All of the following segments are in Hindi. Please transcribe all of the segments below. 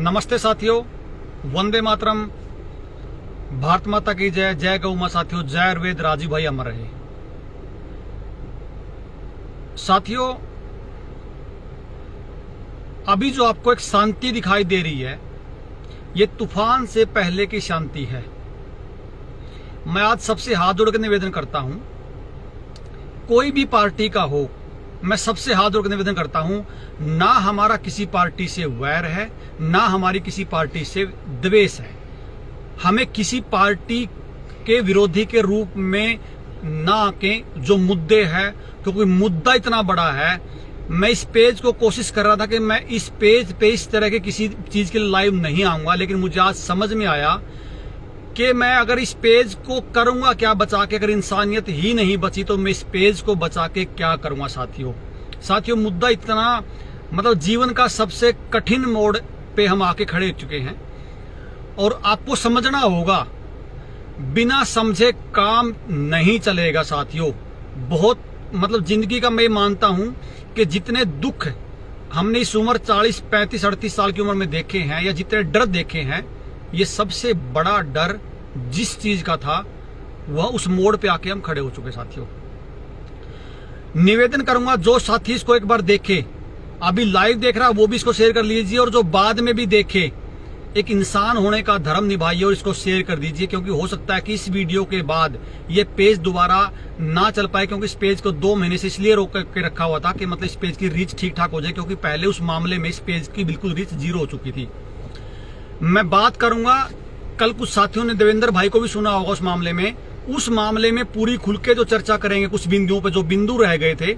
नमस्ते साथियों, वंदे मातरम, भारत माता की जय, जय गौ मां। साथियों, जय आयुर्वेद, राजीव भाई अमर रहे। साथियों, अभी जो आपको एक शांति दिखाई दे रही है, ये तूफान से पहले की शांति है। मैं आज सबसे हाथ जोड़कर निवेदन करता हूं, कोई भी पार्टी का हो, मैं सबसे हाथ जोड़कर निवेदन करता हूं, ना हमारा किसी पार्टी से वैर है, ना हमारी किसी पार्टी से द्वेष है। हमें किसी पार्टी के विरोधी के रूप में ना आके जो मुद्दे हैं, क्योंकि मुद्दा इतना बड़ा है। मैं इस पेज को कोशिश कर रहा था कि मैं इस पेज पे इस तरह के किसी चीज के लिए लाइव नहीं आऊंगा, लेकिन मुझे आज समझ में आया कि मैं अगर इस पेज को करूंगा क्या बचा के, अगर इंसानियत ही नहीं बची तो मैं इस पेज को बचा के क्या करूंगा। साथियों, मुद्दा इतना मतलब जीवन का सबसे कठिन मोड़ पे हम आके खड़े हो चुके हैं और आपको समझना होगा, बिना समझे काम नहीं चलेगा। साथियों, बहुत मतलब जिंदगी का मैं मानता हूं कि जितने दुख हमने इस उम्र 40, 35, 38 साल की उम्र में देखे हैं, या जितने डर देखे हैं, ये सबसे बड़ा डर जिस चीज का था वह उस मोड़ पे आके हम खड़े हो चुके। साथियों, निवेदन करूंगा, जो साथी इसको एक बार देखे, अभी लाइव देख रहा है वो भी इसको शेयर कर लीजिए, और जो बाद में भी देखे, एक इंसान होने का धर्म निभाइए और इसको शेयर कर दीजिए, क्योंकि हो सकता है कि इस वीडियो के बाद ये पेज दोबारा ना चल पाए, क्योंकि इस पेज को 2 महीने से इसलिए रोक के रखा हुआ था कि मतलब इस पेज की रीच ठीक ठाक हो जाए, क्योंकि पहले उस मामले में इस पेज की बिल्कुल रीच 0 हो चुकी थी। मैं बात करूंगा, कल कुछ साथियों ने देवेंद्र भाई को भी सुना होगा उस मामले में पूरी खुल के जो चर्चा करेंगे, कुछ बिंदुओं पे जो बिंदु रह गए थे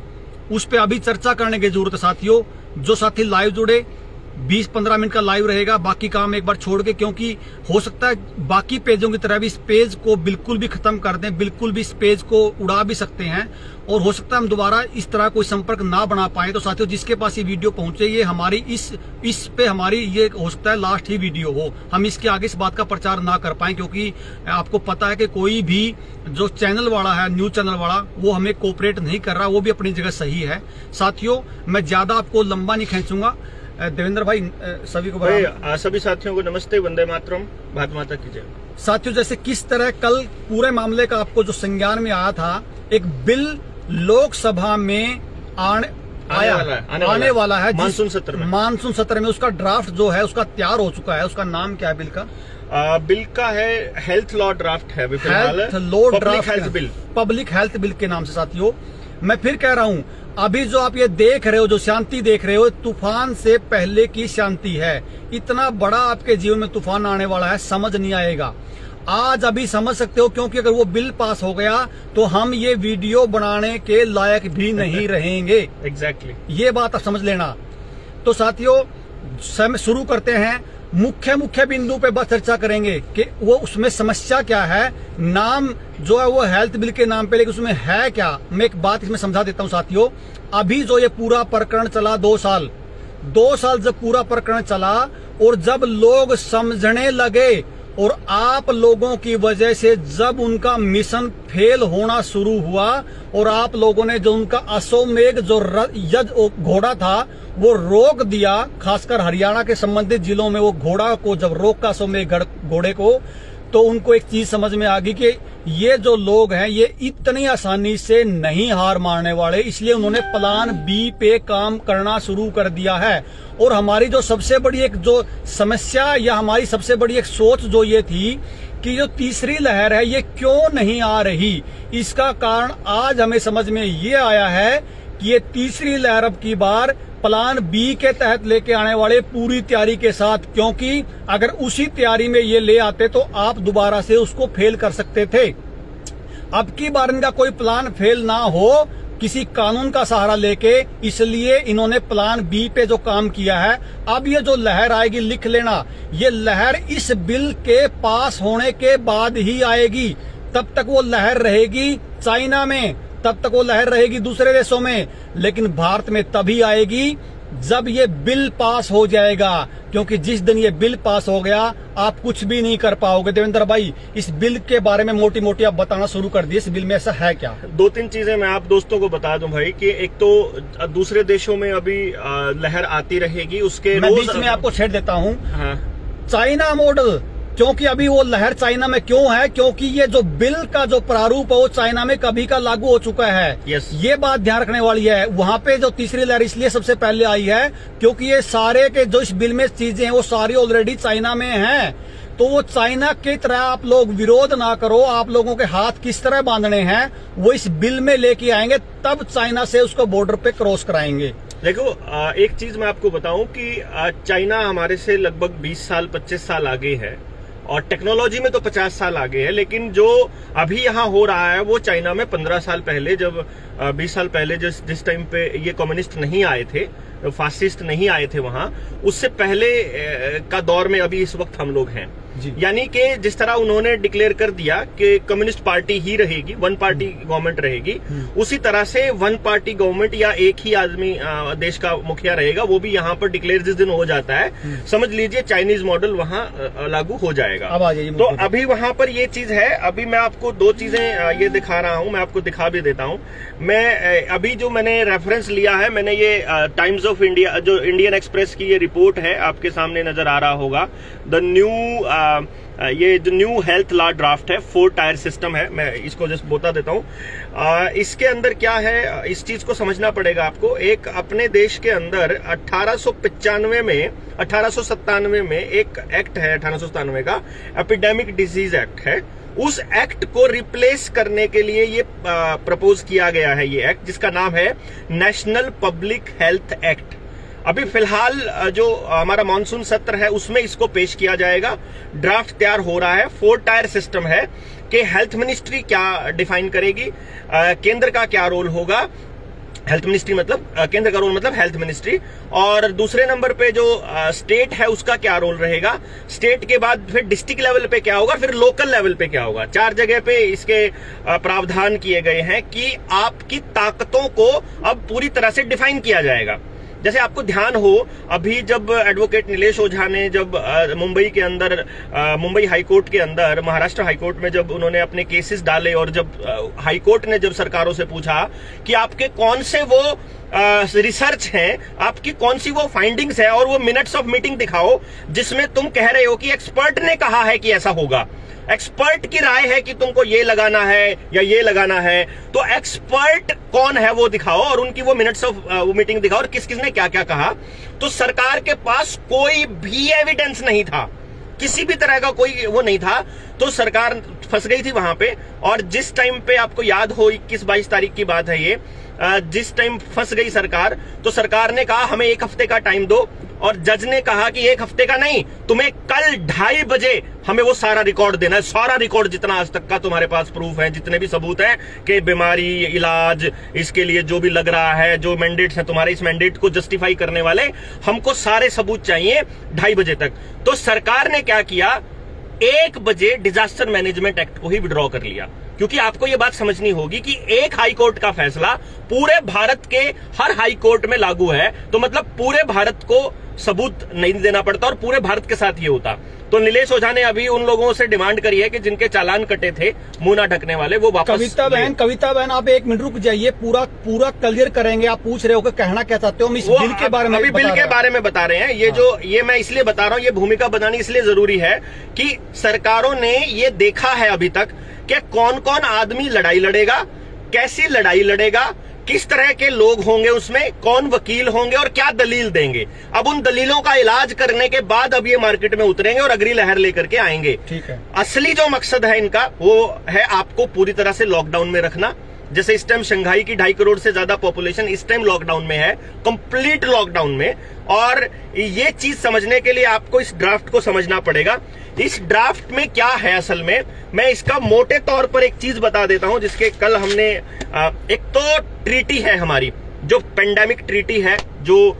उस पे अभी चर्चा करने की जरूरत है। साथियों, जो साथी लाइव जुड़े, 20-15 मिनट का लाइव रहेगा, बाकी काम एक बार छोड़ के, क्योंकि हो सकता है बाकी पेजों की तरह भी इस पेज को बिल्कुल भी खत्म कर दें, बिल्कुल भी इस पेज को उड़ा भी सकते हैं, और हो सकता है हम दोबारा इस तरह कोई संपर्क ना बना पाए। तो साथियों, जिसके पास ये वीडियो पहुंचे, ये हमारी इस पे हमारी ये हो सकता है लास्ट ही वीडियो हो, हम इसके आगे इस बात का प्रचार ना कर पाए, क्योंकि आपको पता है कि कोई भी जो चैनल वाला है, न्यूज चैनल वाला, वो हमें कोऑपरेट नहीं कर रहा, वो भी अपनी जगह सही है। साथियों, मैं ज्यादा आपको लंबा नहीं खींचूंगा। देवेंद्र भाई, सभी को सभी साथियों को नमस्ते, वंदे मातरम, भारत माता की जय। साथियों, जैसे किस तरह कल पूरे मामले का आपको जो संज्ञान में आया था, एक बिल लोकसभा में आने वाला है मानसून सत्र में उसका ड्राफ्ट जो है उसका तैयार हो चुका है। उसका नाम क्या है बिल का? बिल का है हेल्थ लॉ ड्राफ्ट है, पब्लिक हेल्थ बिल के नाम से। साथियों, मैं फिर कह रहा हूं, अभी जो आप ये देख रहे हो, जो शांति देख रहे हो, तूफान से पहले की शांति है। इतना बड़ा आपके जीवन में तूफान आने वाला है, समझ नहीं आएगा। आज अभी समझ सकते हो, क्योंकि अगर वो बिल पास हो गया तो हम ये वीडियो बनाने के लायक भी नहीं रहेंगे। एग्जैक्टली, ये बात आप समझ लेना। तो साथियों, शुरू करते हैं। मुख्य बिंदु पे बस चर्चा करेंगे कि वो उसमें समस्या क्या है। नाम जो है वो हेल्थ बिल के नाम पे, लेकिन उसमें है क्या, मैं एक बात इसमें समझा देता हूं। साथियों, अभी जो ये पूरा प्रकरण चला, 2 साल जब पूरा प्रकरण चला, और जब लोग समझने लगे, और आप लोगों की वजह से जब उनका मिशन फेल होना शुरू हुआ, और आप लोगों ने जो उनका अश्वमेध जो घोड़ा था वो रोक दिया, खासकर हरियाणा के संबंधित जिलों में वो घोड़ा को जब रोका, अश्वमेध घोड़े को, तो उनको एक चीज समझ में आ गई कि ये जो लोग हैं ये इतनी आसानी से नहीं हार मारने वाले, इसलिए उन्होंने प्लान बी पे काम करना शुरू कर दिया है। और हमारी जो सबसे बड़ी एक जो समस्या, या हमारी सबसे बड़ी एक सोच जो ये थी कि जो तीसरी लहर है ये क्यों नहीं आ रही, इसका कारण आज हमें समझ में ये आया है कि ये तीसरी लहर अब की बार प्लान बी के तहत लेके आने वाले, पूरी तैयारी के साथ, क्योंकि अगर उसी तैयारी में ये ले आते तो आप दोबारा से उसको फेल कर सकते थे। अब की बार इनका कोई प्लान फेल ना हो, किसी कानून का सहारा लेके, इसलिए इन्होंने प्लान बी पे जो काम किया है। अब ये जो लहर आएगी, लिख लेना, ये लहर इस बिल के पास होने के बाद ही आएगी। तब तक वो लहर रहेगी चाइना में, तब तक वो लहर रहेगी दूसरे देशों में, लेकिन भारत में तभी आएगी जब ये बिल पास हो जाएगा, क्योंकि जिस दिन ये बिल पास हो गया आप कुछ भी नहीं कर पाओगे। देवेंद्र भाई, इस बिल के बारे में मोटी मोटी आप बताना शुरू कर दिए, इस बिल में ऐसा है क्या? 2-3 चीजें मैं आप दोस्तों को बता दूं भाई कि एक तो दूसरे देशों में अभी लहर आती रहेगी, उसके मैं बीच में आपको छेड़ देता हूँ। हाँ, चाइना मॉडल, क्योंकि अभी वो लहर चाइना में क्यों है, क्योंकि ये जो बिल का जो प्रारूप है वो चाइना में कभी का लागू हो चुका है। यस। ये बात ध्यान रखने वाली है। वहां पे जो तीसरी लहर इसलिए सबसे पहले आई है क्योंकि ये सारे के जो इस बिल में चीजें हैं वो सारी ऑलरेडी चाइना में हैं। तो वो चाइना की तरह आप लोग विरोध ना करो, आप लोगों के हाथ किस तरह बांधने हैं वो इस बिल में लेके आएंगे, तब चाइना से उसको बॉर्डर पे क्रॉस कराएंगे। देखो, एक चीज मैं आपको बताऊं कि चाइना हमारे से लगभग 20 साल 25 साल आगे है और टेक्नोलॉजी में तो 50 साल आगे है, लेकिन जो अभी यहाँ हो रहा है वो चाइना में 15 साल पहले, जब 20 साल पहले जिस टाइम पे ये कम्युनिस्ट नहीं आए थे, फासिस्ट नहीं आए थे वहां, उससे पहले का दौर में अभी इस वक्त हम लोग हैं। यानी कि जिस तरह उन्होंने डिक्लेयर कर दिया कि कम्युनिस्ट पार्टी ही रहेगी, वन पार्टी गवर्नमेंट रहेगी, उसी तरह से वन पार्टी गवर्नमेंट या एक ही आदमी देश का मुखिया रहेगा, वो भी यहाँ पर डिक्लेयर जिस दिन हो जाता है, समझ लीजिए चाइनीज मॉडल वहाँ लागू हो जाएगा। अब आ जाइए। तो अभी वहां पर ये चीज है। अभी मैं आपको 2 चीजें ये दिखा रहा हूँ, मैं आपको दिखा भी देता हूँ। मैं अभी जो मैंने रेफरेंस लिया है, मैंने ये टाइम्स ऑफ इंडिया, जो इंडियन एक्सप्रेस की ये रिपोर्ट है, आपके सामने नजर आ रहा होगा, द न्यू ये जो न्यू हेल्थ लॉ ड्राफ्ट है, 4 टायर सिस्टम है, मैं इसको जस्ट बता देता हूँ। इसके अंदर क्या है, इस चीज को समझना पड़ेगा आपको। एक अपने देश के अंदर 1897 में एक एक्ट है, 1897 का एपिडेमिक डिजीज एक्ट है। उस एक्ट को रिप्लेस करने के लिए ये प्रपोज किया गया है, ये एक्ट जिसका नाम है नेशनल पब्लिक हेल्थ एक्ट। अभी फिलहाल जो हमारा मॉनसून सत्र है उसमें इसको पेश किया जाएगा। ड्राफ्ट तैयार हो रहा है। 4 टायर सिस्टम है कि हेल्थ मिनिस्ट्री क्या डिफाइन करेगी, केंद्र का क्या रोल होगा, हेल्थ मिनिस्ट्री मतलब केंद्र का रोल मतलब हेल्थ मिनिस्ट्री, और दूसरे नंबर पे जो स्टेट है उसका क्या रोल रहेगा, स्टेट के बाद फिर डिस्ट्रिक्ट लेवल पे क्या होगा, फिर लोकल लेवल पे क्या होगा। 4 जगह पे इसके प्रावधान किए गए हैं कि आपकी ताकतों को अब पूरी तरह से डिफाइन किया जाएगा। जैसे आपको ध्यान हो, अभी जब एडवोकेट नीलेश ओझा ने जब मुंबई के अंदर, मुंबई हाईकोर्ट के अंदर, महाराष्ट्र हाईकोर्ट में जब उन्होंने अपने केसेस डाले और जब हाईकोर्ट ने जब सरकारों से पूछा कि आपके कौन से वो रिसर्च हैं, आपकी कौन सी वो फाइंडिंग्स है और वो मिनट्स ऑफ मीटिंग दिखाओ जिसमें तुम कह रहे हो कि एक्सपर्ट ने कहा है कि ऐसा होगा, एक्सपर्ट की राय है कि तुमको ये लगाना है या ये लगाना है, तो एक्सपर्ट कौन है वो दिखाओ और उनकी वो मिनट्स ऑफ मीटिंग दिखाओ और किस किसने क्या क्या कहा। तो सरकार के पास कोई भी एविडेंस नहीं था, किसी भी तरह का कोई वो नहीं था, तो सरकार फंस गई थी वहां पे। और जिस टाइम पे आपको याद हो, 21-22 तारीख की बात है ये, जिस टाइम फंस गई सरकार, तो सरकार ने कहा हमें 1 हफ्ते का टाइम दो, और जज ने कहा कि 1 हफ्ते का नहीं, तुम्हें कल 2:30 बजे हमें वो सारा रिकॉर्ड देना है, सारा रिकॉर्ड जितना आज तक का तुम्हारे पास प्रूफ है, जितने भी सबूत हैं कि बीमारी, इलाज, इसके लिए जो भी लग रहा है, जो मैंडेट्स है तुम्हारे, इस मैंडेट को जस्टिफाई करने वाले, हमको सारे सबूत चाहिए 2:30 बजे तक। तो सरकार ने क्या किया, 1 बजे डिजास्टर मैनेजमेंट एक्ट को ही विड्रॉ कर लिया। क्योंकि आपको ये बात समझनी होगी कि एक हाई कोर्ट का फैसला पूरे भारत के हर हाई कोर्ट में लागू है, तो मतलब पूरे भारत को सबूत नहीं देना पड़ता और पूरे भारत के साथ ये होता। तो नीलेश ओझा ने अभी उन लोगों से डिमांड करी है कि जिनके चालान कटे थे, मुंह ना ढकने वाले, वो वापस। कविता बहन आप 1 मिनट रुक जाइए, पूरा क्लियर करेंगे। आप पूछ रहे हो कि कहना क्या चाहते हो, हम इस बिल के बारे में अभी बिल के बारे में बता रहे हैं। ये मैं इसलिए बता रहा हूं, ये भूमिका बनानी इसलिए जरूरी है कि सरकारों ने ये देखा है अभी तक कि कौन कौन आदमी लड़ाई लड़ेगा, कैसी लड़ाई लड़ेगा, किस तरह के लोग होंगे उसमें, कौन वकील होंगे और क्या दलील देंगे। अब उन दलीलों का इलाज करने के बाद अब ये मार्केट में उतरेंगे और अगली लहर लेकर के आएंगे। ठीक है। असली जो मकसद है इनका वो है आपको पूरी तरह से लॉकडाउन में रखना। जैसे इस टाइम शंघाई की 2.5 करोड़ से ज्यादा पॉपुलेशन इस टाइम लॉकडाउन में है, कंप्लीट लॉकडाउन में। और ये चीज समझने के लिए आपको इस ड्राफ्ट को समझना पड़ेगा। इस ड्राफ्ट में क्या है असल में, मैं इसका मोटे तौर पर एक चीज बता देता हूं, जिसके कल हमने एक तो ट्रीटी है हमारी, जो पेंडेमिक ट्रीटी है, जो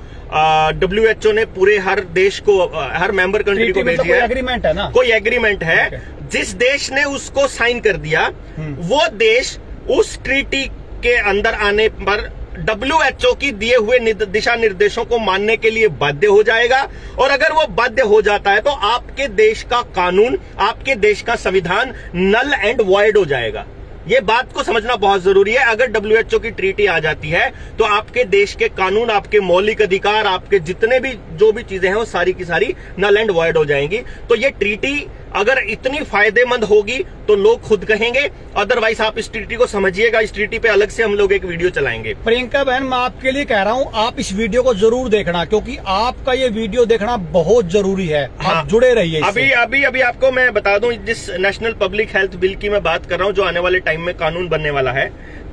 WHO ने पूरे हर देश को, हर मेंबर कंट्री को भेजी है। एग्रीमेंट है ना, कोई एग्रीमेंट है। जिस देश ने उसको साइन कर दिया वो देश उस ट्रीटी के अंदर आने पर WHO की दिए हुए दिशा निर्देशों को मानने के लिए बाध्य हो जाएगा, और अगर वो बाध्य हो जाता है तो आपके देश का कानून, आपके देश का संविधान नल एंड वॉइड हो जाएगा। ये बात को समझना बहुत जरूरी है। अगर WHO की ट्रीटी आ जाती है तो आपके देश के कानून, आपके मौलिक अधिकार, आपके जितने भी जो भी चीजें हैं वो सारी की सारी नल एंड वॉइड हो जाएंगी। तो ये ट्रीटी अगर इतनी फायदेमंद होगी तो लोग खुद कहेंगे, अदरवाइज आप इस ट्रीटी को समझिएगा। इस ट्रीटी पे अलग से हम लोग एक वीडियो चलाएंगे। प्रियंका बहन, मैं आपके लिए कह रहा हूं, आप इस वीडियो को जरूर देखना, क्योंकि आपका ये वीडियो देखना बहुत जरूरी है। हाँ, आप जुड़े रहिए इससे। अभी आपको मैं बता दूं, जिस नेशनल पब्लिक हेल्थ बिल की मैं बात कर रहा हूं, जो आने वाले टाइम में कानून बनने वाला है,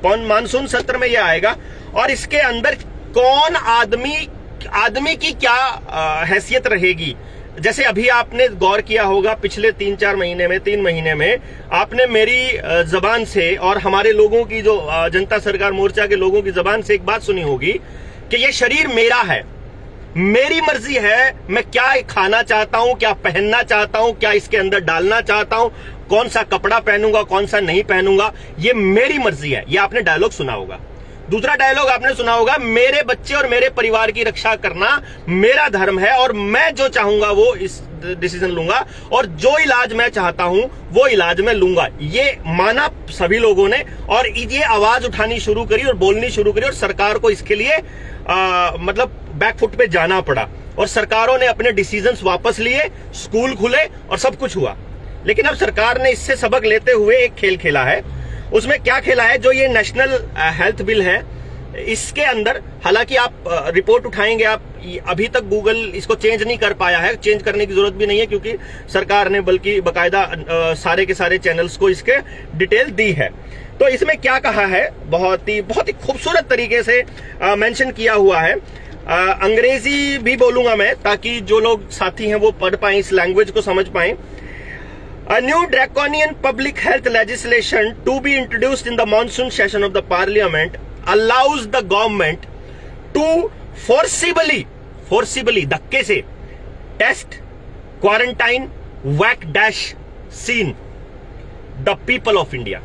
मानसून सत्र में यह आएगा, और इसके अंदर कौन आदमी की क्या हैसियत रहेगी। जैसे अभी आपने गौर किया होगा, पिछले 3 महीने में आपने मेरी जबान से और हमारे लोगों की, जो जनता सरकार मोर्चा के लोगों की जबान से एक बात सुनी होगी कि ये शरीर मेरा है, मेरी मर्जी है, मैं क्या खाना चाहता हूं, क्या पहनना चाहता हूं, क्या इसके अंदर डालना चाहता हूं, कौन सा कपड़ा पहनूंगा, कौन सा नहीं पहनूंगा, ये मेरी मर्जी है। ये आपने डायलॉग सुना होगा। दूसरा डायलॉग आपने सुना होगा, मेरे बच्चे और मेरे परिवार की रक्षा करना मेरा धर्म है, और मैं जो चाहूंगा वो इस डिसीजन लूंगा, और जो इलाज मैं चाहता हूं वो इलाज मैं लूंगा। ये माना सभी लोगों ने, और ये आवाज उठानी शुरू करी और बोलनी शुरू करी, और सरकार को इसके लिए मतलब बैकफुट पे जाना पड़ा, और सरकारों ने अपने डिसीजंस वापस लिए, स्कूल खुले और सब कुछ हुआ। लेकिन अब सरकार ने इससे सबक लेते हुए एक खेल खेला है। उसमें क्या खेला है, जो ये नेशनल हेल्थ बिल है, इसके अंदर हालांकि आप रिपोर्ट उठाएंगे, आप अभी तक गूगल इसको चेंज नहीं कर पाया है, चेंज करने की जरूरत भी नहीं है, क्योंकि सरकार ने बल्कि बकायदा सारे के सारे चैनल्स को इसके डिटेल दी है। तो इसमें क्या कहा है, बहुत ही खूबसूरत तरीके से मेंशन किया हुआ है। अंग्रेजी भी बोलूंगा मैं, ताकि जो लोग साथी हैं वो पढ़ पाएं, इस लैंग्वेज को समझ पाएं। A new draconian public health legislation to be introduced in the monsoon session of the parliament allows the government to forcibly धक्के से test, quarantine, vac-scene the people of India।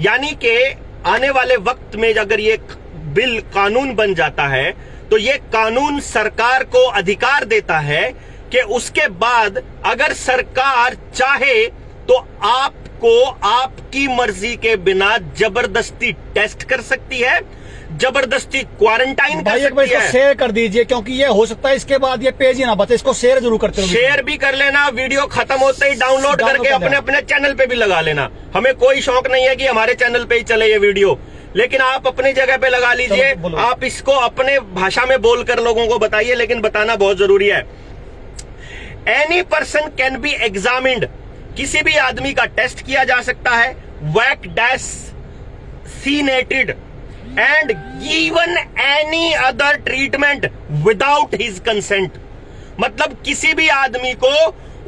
यानी कि आने वाले वक्त में अगर ये बिल कानून बन जाता है तो ये कानून सरकार को अधिकार देता है कि उसके बाद अगर सरकार चाहे तो आपको आपकी मर्जी के बिना जबरदस्ती टेस्ट कर सकती है, जबरदस्ती क्वारंटाइन कर सकती है। शेयर कर दीजिए, क्योंकि ये हो सकता है इसके बाद ये पेज ही ना बचे। इसको शेयर जरूर करते रहो। शेयर भी कर लेना, वीडियो खत्म होते ही डाउनलोड करके अपने चैनल पे भी लगा लेना। हमें कोई शौक नहीं है कि हमारे चैनल पे ही चले ये वीडियो, लेकिन आप अपनी जगह पे लगा लीजिए। आप इसको अपने भाषा में बोलकर लोगों को बताइए, लेकिन बताना बहुत जरूरी है। Any person can be examined, किसी भी आदमी का टेस्ट किया जा सकता है, vaccinated and given any other treatment without his consent. मतलब किसी भी आदमी को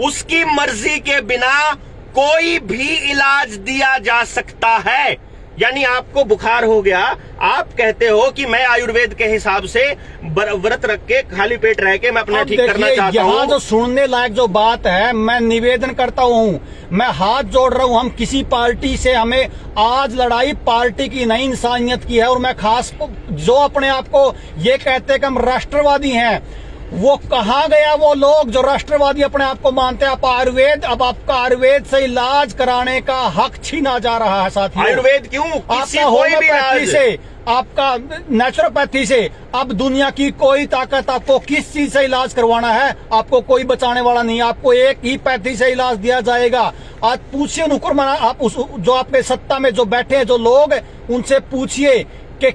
उसकी मर्जी के बिना कोई भी इलाज दिया जा सकता है। यानी आपको बुखार हो गया, आप कहते हो कि मैं आयुर्वेद के हिसाब से व्रत रख के खाली पेट रह के मैं अपना ठीक करना चाहता हूं। यहाँ जो सुनने लायक जो बात है, मैं निवेदन करता हूं, मैं हाथ जोड़ रहा हूं। हम किसी पार्टी से, हमें आज लड़ाई पार्टी की नहीं, इंसानियत की है। और मैं खास जो अपने आप को ये कहते हैं कि हम राष्ट्रवादी हैं, वो कहाँ गया वो लोग जो राष्ट्रवादी अपने आप को मानते हैं। आप आयुर्वेद, अब आपका आयुर्वेद से इलाज कराने का हक छीना जा रहा है साथियों। आयुर्वेद क्यों? आपका होम्योपैथी से, आपका नेचुरोपैथी से, अब दुनिया की कोई ताकत आपको किस चीज से इलाज करवाना है, आपको कोई बचाने वाला नहीं। आपको एक ही पैथी से इलाज दिया जाएगा। आज पूछिए नुकुरमना, आप जो आपके सत्ता में जो बैठे हैं जो लोग, उनसे पूछिए कि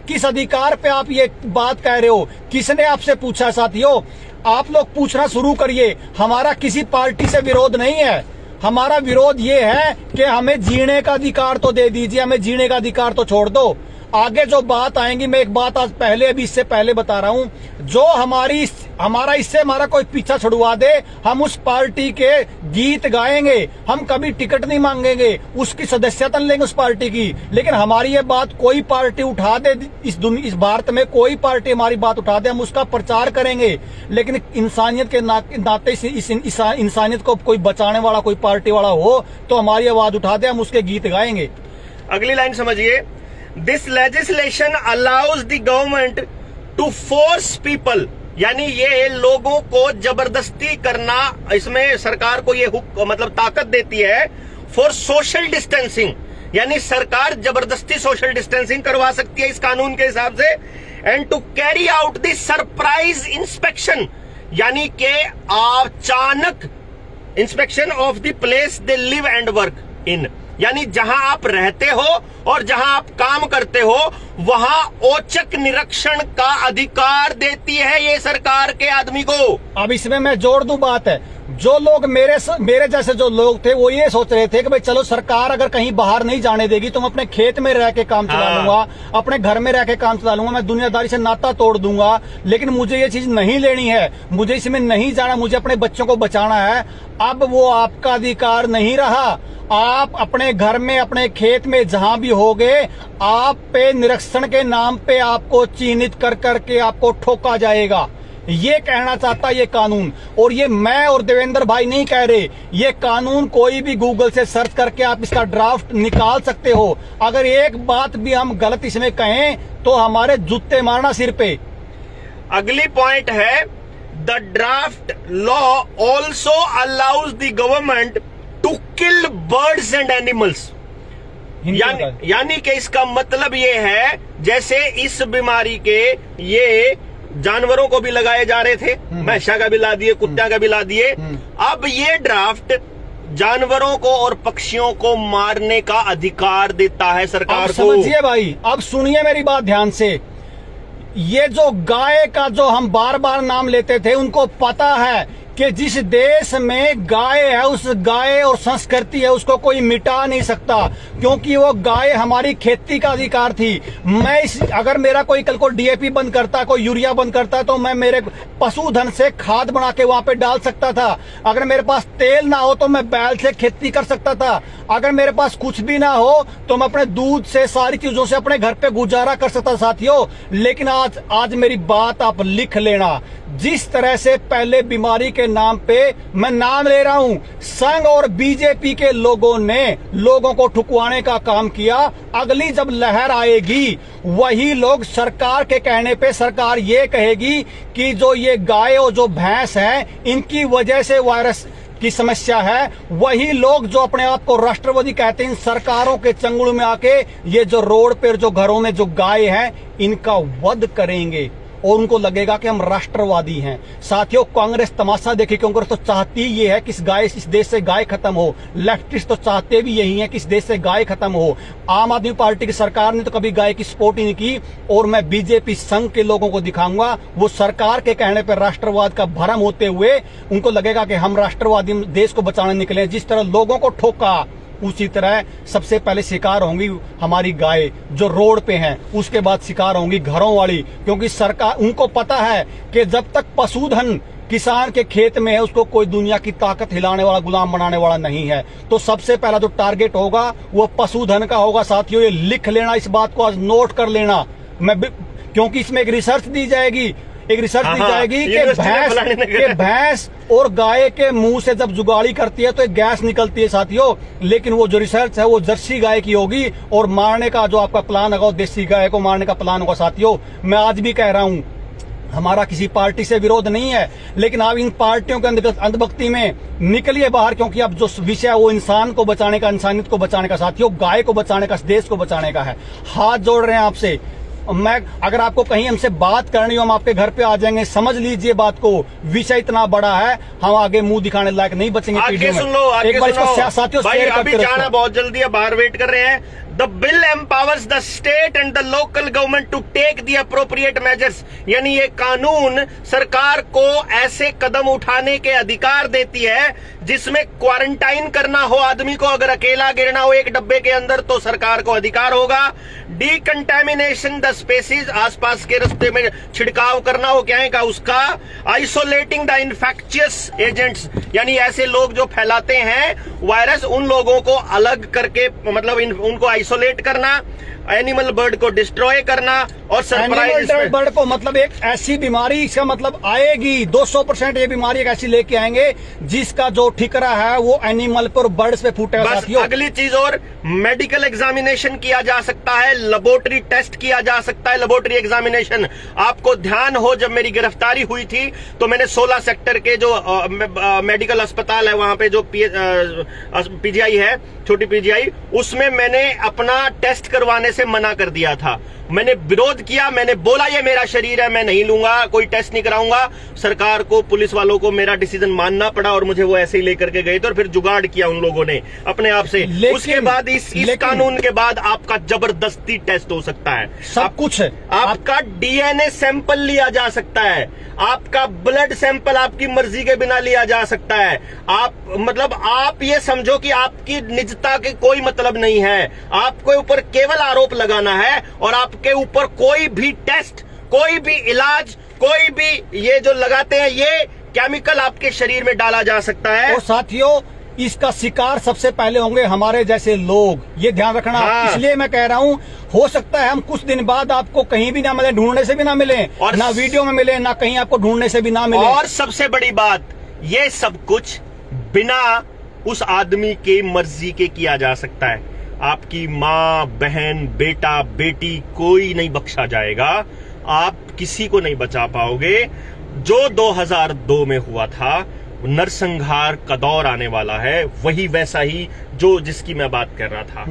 किस अधिकार पे आप ये बात कह रहे हो। किसने आपसे पूछा साथियों? आप लोग पूछना शुरू करिए। हमारा किसी पार्टी से विरोध नहीं है, हमारा विरोध ये है कि हमें जीने का अधिकार तो दे दीजिए, हमें जीने का अधिकार तो छोड़ दो। आगे जो बात आएंगी, मैं एक बात आज पहले, अभी इससे पहले बता रहा हूं, जो हमारा इससे हमारा कोई पीछा छुड़वा दे, हम उस पार्टी के गीत गाएंगे, हम कभी टिकट नहीं मांगेंगे, उसकी सदस्यता लेंगे उस पार्टी की। लेकिन हमारी ये बात कोई पार्टी उठा दे, इस भारत में कोई पार्टी हमारी बात उठा दे, हम उसका प्रचार करेंगे। लेकिन इंसानियत के नाते इस इंसानियत को कोई बचाने वाला, कोई पार्टी वाला हो तो हमारी आवाज उठा दे, हम उसके गीत गाएंगे। अगली लाइन समझिए। This legislation allows the government to force people, यानी ये लोगों को जबरदस्ती करना, इसमें सरकार को ये मतलब ताकत देती है फॉर सोशल डिस्टेंसिंग, यानी सरकार जबरदस्ती सोशल डिस्टेंसिंग करवा सकती है इस कानून के हिसाब से। And to carry out the surprise inspection, यानी कि अचानक inspection of the place they live and work in, यानी जहां आप रहते हो और जहां आप काम करते हो वहां औचक निरीक्षण का अधिकार देती है ये सरकार के आदमी को। अब इसमें मैं जोड़ दूं बात है, जो लोग मेरे जैसे जो लोग थे वो ये सोच रहे थे कि भाई चलो सरकार अगर कहीं बाहर नहीं जाने देगी तो मैं अपने खेत में रह के काम चला लूंगा, अपने घर में रह के काम चला लूंगा, मैं दुनियादारी से नाता तोड़ दूंगा, लेकिन मुझे ये चीज नहीं लेनी है, मुझे इसमें नहीं जाना, मुझे अपने बच्चों को बचाना है। अब वो आपका अधिकार नहीं रहा। आप अपने घर में, अपने खेत में जहां भी होगे, आप पे निरीक्षण के नाम पे आपको चिन्हित कर करके आपको ठोका जाएगा। ये कहना चाहता है ये कानून, और ये मैं और देवेंद्र भाई नहीं कह रहे, ये कानून कोई भी गूगल से सर्च करके आप इसका ड्राफ्ट निकाल सकते हो। अगर एक बात भी हम गलत इसमें कहें तो हमारे जूते मारना सिर पे। अगली पॉइंट है, the draft law also allows the government to kill birds and animals, यानी कि इसका मतलब ये है जैसे इस बीमारी के ये जानवरों को भी लगाए जा रहे थे, भैंसा का भी ला दिए, कुत्ता का भी ला दिए, अब ये ड्राफ्ट जानवरों को और पक्षियों को मारने का अधिकार देता है सरकार को। समझिए भाई, अब सुनिए मेरी बात ध्यान से। ये जो गाय का जो हम बार बार नाम लेते थे, उनको पता है कि जिस देश में गाय है, उस गाय और संस्कृति है, उसको कोई मिटा नहीं सकता, क्योंकि वो गाय हमारी खेती का अधिकार थी। अगर मेरा कोई कल को डीएपी बंद करता, कोई यूरिया बंद करता, तो मैं मेरे पशुधन से खाद बना के वहां पे डाल सकता था। अगर मेरे पास तेल ना हो तो मैं बैल से खेती कर सकता था। अगर मेरे पास कुछ भी ना हो तो मैं अपने दूध से, सारी चीजों से अपने घर पे गुजारा कर सकता साथियों। लेकिन आज मेरी बात आप लिख लेना, जिस तरह से पहले बीमारी के नाम पे, मैं नाम ले रहा हूं, संघ और बीजेपी के लोगों ने लोगों को ठुकवाने का काम किया, अगली जब लहर आएगी वही लोग सरकार के कहने पे, सरकार ये कहेगी कि जो ये गाय और जो भैंस है इनकी वजह से वायरस की समस्या है, वही लोग जो अपने आप को राष्ट्रवादी कहते हैं, इन सरकारों के चंगुल में आके ये जो रोड पर जो घरों में जो गाय है इनका वध करेंगे और उनको लगेगा कि हम राष्ट्रवादी हैं। साथियों, कांग्रेस तमाशा देखिए, कांग्रेस तो चाहती ये है कि इस देश से गाय खत्म हो। लेफ्टिस्ट तो चाहते भी यही है कि इस देश से गाय खत्म हो। आम आदमी पार्टी की सरकार ने तो कभी गाय की सपोर्ट ही नहीं की, और मैं बीजेपी संघ के लोगों को दिखाऊंगा, वो सरकार के कहने पर राष्ट्रवाद का भरम होते हुए उनको लगेगा कि हम राष्ट्रवादी देश को बचाने निकले। जिस तरह लोगों को ठोका, उसी तरह सबसे पहले शिकार होंगी हमारी गाय जो रोड पे हैं, उसके बाद शिकार होंगी घरों वाली, क्योंकि सरकार, उनको पता है कि जब तक पशुधन किसान के खेत में है उसको कोई दुनिया की ताकत हिलाने वाला, गुलाम बनाने वाला नहीं है। तो सबसे पहला जो टारगेट होगा वो पशुधन का होगा। साथियों, ये लिख लेना, इस बात को आज नोट कर लेना, क्योंकि इसमें एक रिसर्च दी जाएगी कि भैंस और गाय के मुंह से जब जुगाड़ी करती है तो एक गैस निकलती है साथियों। लेकिन वो जो रिसर्च है वो जर्सी गाय की होगी, और मारने का जो आपका प्लान होगा देसी गाय को मारने का प्लान होगा। साथियों, मैं आज भी कह रहा हूं, हमारा किसी पार्टी से विरोध नहीं है, लेकिन आप इन पार्टियों के अंधभक्ति में निकलिए बाहर, क्योंकि अब जो विषय है वो इंसान को बचाने का, इंसानियत को बचाने का, साथियों गाय को बचाने का, देश को बचाने का है। हाथ जोड़ रहे हैं आपसे। अगर आपको कहीं हमसे बात करनी हो, हम आपके घर पे आ जाएंगे। समझ लीजिए बात को, विषय इतना बड़ा है, हम आगे मुंह दिखाने लायक नहीं बचेंगे। आगे सुन लो, एक बार इसको साथियों शेयर करते रहो। जाना बहुत जल्दी है, बाहर वेट कर रहे हैं। The bill empowers the state and the local government to take the appropriate measures, यानी ये कानून सरकार को ऐसे कदम उठाने के अधिकार देती है जिसमें क्वारंटाइन करना हो आदमी को, अगर अकेला गिरना हो एक डब्बे के अंदर तो सरकार को अधिकार होगा। डीकंटेमिनेशन द स्पेसीज, आसपास के रास्ते में छिड़काव करना हो क्या है का उसका। आइसोलेटिंग द इन्फेक्शियस एजेंट्स, यानी ऐसे लोग जो फैलाते हैं वायरस, उन लोगों को अलग करके, मतलब उनको आइसोलेट करना। एनिमल बर्ड को डिस्ट्रॉय करना और सरप्राइज एनिमल बर्ड को मतलब एक ऐसी बीमारी, इसका मतलब आएगी 200% ये बीमारी एक ऐसी लेके आएंगे जिसका जो ठिकरा है वो एनिमल पर, बर्ड्स पे फूटेगा बस। साथियों। अगली चीज और, मेडिकल एग्जामिनेशन किया जा सकता है, लेबोरेटरी टेस्ट किया जा सकता है, लेबोरेटरी एग्जामिनेशन। आपको ध्यान हो, जब मेरी गिरफ्तारी हुई थी तो मैंने 16 सेक्टर के जो मेडिकल अस्पताल है, वहां पे जो पीजीआई है, छोटी पीजीआई, उसमें मैंने अपना टेस्ट करवाने से मना कर दिया था। मैंने विरोध किया, मैंने बोला ये मेरा शरीर है, मैं नहीं लूंगा, कोई टेस्ट नहीं कराऊंगा। सरकार को, पुलिस वालों को मेरा डिसीजन मानना पड़ा और मुझे वो ऐसे ही लेकर के गए थे और फिर जुगाड़ किया उन लोगों ने अपने आप से। उसके बाद इस कानून के बाद आपका जबरदस्ती टेस्ट हो सकता है, सब कुछ है। आपका डीएनए सैंपल लिया जा सकता है, आपका ब्लड सैंपल आपकी मर्जी के बिना लिया जा सकता है। आप ये समझो कि आपकी निजता के कोई मतलब नहीं है, आपके ऊपर केवल आरोप लगाना है और आपके ऊपर कोई भी टेस्ट, कोई भी इलाज, कोई भी ये जो लगाते हैं ये केमिकल आपके शरीर में डाला जा सकता है। और साथियों, इसका शिकार सबसे पहले होंगे हमारे जैसे लोग, ये ध्यान रखना। हाँ। इसलिए मैं कह रहा हूं, हो सकता है हम कुछ दिन बाद आपको कहीं भी ना मिले, ढूंढने से भी ना मिले, और ना वीडियो में मिले, ना कहीं आपको ढूंढने से भी ना मिले। और सबसे बड़ी बात, ये सब कुछ बिना उस आदमी के मर्जी के किया जा सकता है। आपकी माँ, बहन, बेटा, बेटी, कोई नहीं बख्शा जाएगा, आप किसी को नहीं बचा पाओगे। जो 2002 में हुआ था, नरसंहार का दौर आने वाला है, वही वैसा ही जो जिसकी मैं बात कर रहा था।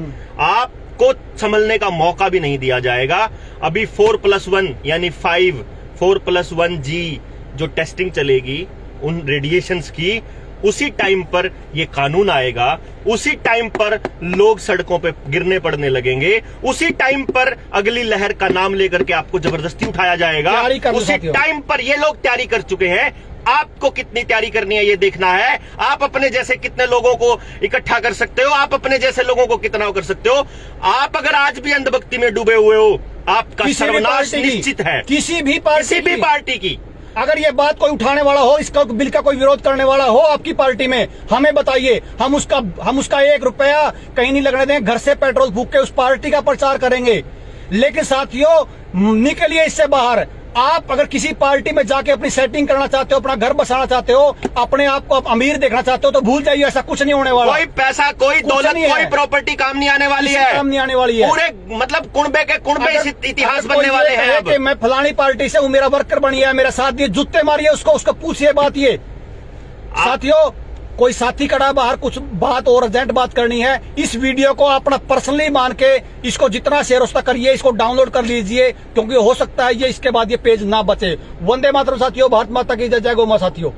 आपको संभलने का मौका भी नहीं दिया जाएगा। अभी 4+1 यानी 5, 4+1G जो टेस्टिंग चलेगी उन रेडिएशंस की, उसी टाइम पर ये कानून आएगा, उसी टाइम पर लोग सड़कों पे गिरने पड़ने लगेंगे, उसी टाइम पर अगली लहर का नाम लेकर के आपको जबरदस्ती उठाया जाएगा, उसी टाइम पर ये लोग तैयारी कर चुके हैं। आपको कितनी तैयारी करनी है ये देखना है। आप अपने जैसे कितने लोगों को इकट्ठा कर सकते हो, आप अपने जैसे लोगों को कितना कर सकते हो। आप अगर आज भी अंधभक्ति में डूबे हुए हो, आपका सर्वनाश निश्चित है। किसी भी पार्टी की अगर ये बात कोई उठाने वाला हो, इसका बिल का कोई विरोध करने वाला हो आपकी पार्टी में, हमें बताइए। हम उसका 1 रुपया कहीं नहीं लगने देंगे, घर से पेट्रोल फूंक के उस पार्टी का प्रचार करेंगे। लेकिन साथियों, निकलिए इससे बाहर। आप अगर किसी पार्टी में जाके अपनी सेटिंग करना चाहते हो, अपना घर बसाना चाहते हो, अपने आप को अमीर देखना चाहते हो, तो भूल जाइए, ऐसा कुछ नहीं होने वाला। कोई पैसा, कोई दौलत, कोई प्रॉपर्टी काम नहीं आने वाली है, काम नहीं आने वाली है। पूरे कुनबे के इतिहास बनने वाले हैं। कि मैं फलानी पार्टी से हूँ, मेरा वर्कर बनिए, मेरा साथ दिए, जुत्ते मारिए उसको पूछिए बात ये। साथियों, कोई साथी खड़ा बाहर, कुछ बात और अर्जेंट बात करनी है, इस वीडियो को अपना पर्सनली मान के इसको जितना शेयर उसका करिए, इसको डाउनलोड कर लीजिए, क्योंकि हो सकता है ये इसके बाद ये पेज ना बचे। वंदे मातरम साथियों, भारत माता की जय, जय गौ मां साथियों।